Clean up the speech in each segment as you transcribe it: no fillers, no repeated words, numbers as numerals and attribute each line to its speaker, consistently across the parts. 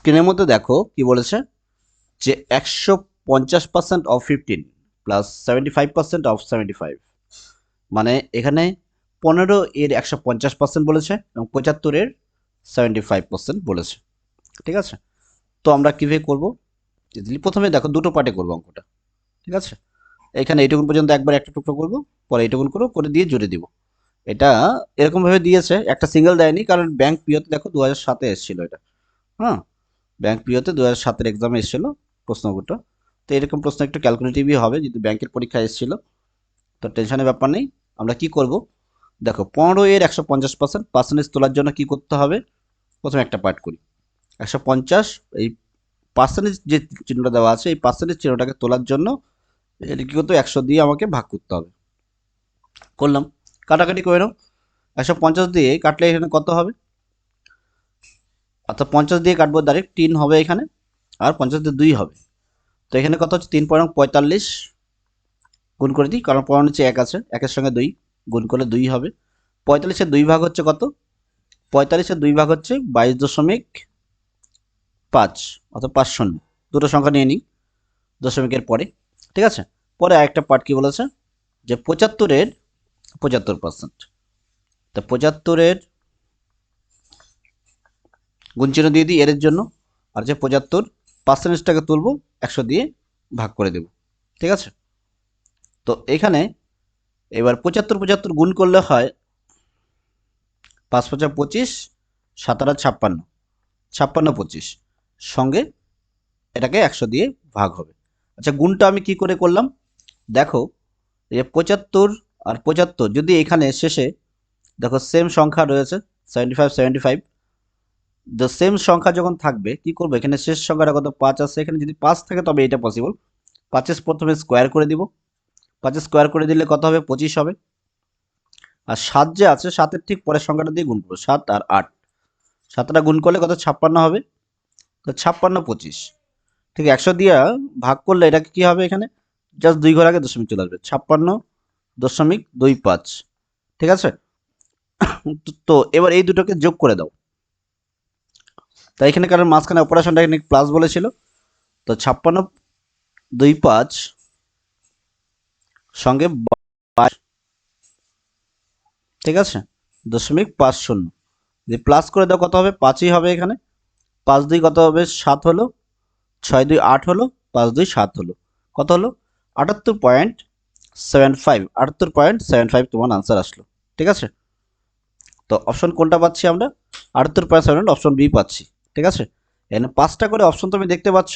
Speaker 1: স্ক্রিনের মধ্যে দেখো কি বলেছে যে 150% অফ 15 প্লাস 75% অফ 75, মানে এখানে 15 এর 150% বলেছে এবং 75 এর 75% বলেছে। ঠিক আছে, তো আমরা কিভাবে করব? প্রথমে দেখো দুটো পার্টে করবো অঙ্কটা। ঠিক আছে, এখানে এইটুকুন পর্যন্ত একবার একটা টুকরো করব, পরে এইটুকুন করে দিয়ে জুড়ে দিব। এটা এরকম ভাবে দিয়েছে, একটা সিঙ্গেল দেয়নি, কারণ ব্যাংক পিওতে দেখো 2007-এ এসেছিল এটা। হ্যাঁ, ব্যাংক পিওতে 2007-এর এক্সামে এসেছিল প্রশ্নগুলো। তো এরকম প্রশ্ন একটু ক্যালকুলেটিভই হবে, যদি ব্যাংকের পরীক্ষায় এসেছিল। তো টেনশনের ব্যাপার নেই। আমরা কি করব, দেখো 15 এর 150% পার্সেন্টেজ তোলার জন্য কি করতে হবে? প্রথমে একটা পার্ট করি। 150, এই পার্সেন্টেজ যে চিহ্নটা দেওয়া আছে, এই পার্সেন্টেজ চিহ্নটাকে তোলার জন্য এটা কি করতে হবে? 100 দিয়ে আমাকে ভাগ করতে হবে। করলাম, কাটাকাটি করে নাও। 150 দিয়ে কাটলে এখানে কত হবে? অর্থাৎ 50 দিয়ে কাটবো, ডাইরেক্ট 3 হবে এখানে, আর 50 দিয়ে 2 হবে। তো এখানে কত হচ্ছে? 3.45 গুণ করে দিই, কারণ পড়ার নিচে 1 আছে, 1-এর সঙ্গে 2 গুণ করলে 2 হবে। 45-এর 2 ভাগ হচ্ছে কত? 45-এর 2 ভাগ হচ্ছে 22.5, অর্থাৎ 5 শূন্য। দুটো সংখ্যা নিয়ে নিই দশমিকের পরে। ঠিক আছে, পরে আরেকটা পার্ট কি বলেছে যে 75-এর 75%। তা 75-এর গুণ চিহ্ন দিয়ে দিই এর জন্য, আর যে 75 পার্সেন্টেজটাকে তুলবো 100 দিয়ে ভাগ করে দেব। ঠিক আছে, তো এখানে এবার 75 গুণ করলে হয় 5×5 = 25, 7×8 = 56, 56×25 সঙ্গে এটাকে 100 দিয়ে ভাগ হবে। আচ্ছা, গুণটা আমি কি করে করলাম দেখো, এই 75 আর 75 যদি এখানে শেষে দেখো সেম সংখ্যা রয়েছে 75 75, দ্য সেম সংখ্যা যখন থাকবে কি করবো, এখানে শেষ সংখ্যাটা কত? 5 আছে, এখানে যদি 5 থাকে তবে এটা পসিবল। 5 প্রথমে স্কোয়ার করে দিব, 5 স্কোয়ার করে দিলে কত হবে? 25 হবে। আর 7 যে আছে, 7-এর ঠিক পরের সংখ্যাটা দিয়ে গুণ করবো, 7 আর 8, 7টা গুণ করলে কত? 56 হবে। তো 56×25, ঠিক 100 দিয়ে ভাগ করলে এটাকে কি হবে? এখানে জাস্ট 2 ঘর আগে দশমিক চলে আসবে, 56.25। ঠিক আছে, তো এবার এই দুটোকে যোগ করে দাও। তাই এখানে কারণ মাঝখানে অপারেশনটা এখানে প্লাস বলেছিল, তো 56.25 সঙ্গে 22, ঠিক আছে, 0.50 যদি প্লাস করে দাও কত হবে? 5ই হবে এখানে। 5×2 কত হবে? 7 হলো, 6×2 8 হলো, 5×2 7 হলো, কত হলো? 78.75, 78.75 তোমার আনসার আসলো। ঠিক আছে, তো অপশন কোনটা পাচ্ছি আমরা? 78.7, অপশন বি পাচ্ছি। ঠিক আছে, এখানে 5টা করে অপশন তুমি দেখতে পাচ্ছ,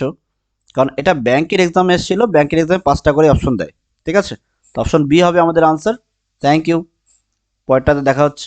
Speaker 1: কারণ এটা ব্যাংকের এক্সামে এসেছিল, ব্যাংকের এক্সামে 5টা করে অপশন দেয়। ঠিক আছে, তো অপশন বি হবে আমাদের আনসার। থ্যাংক ইউ, পরেরটাতে দেখা হচ্ছে।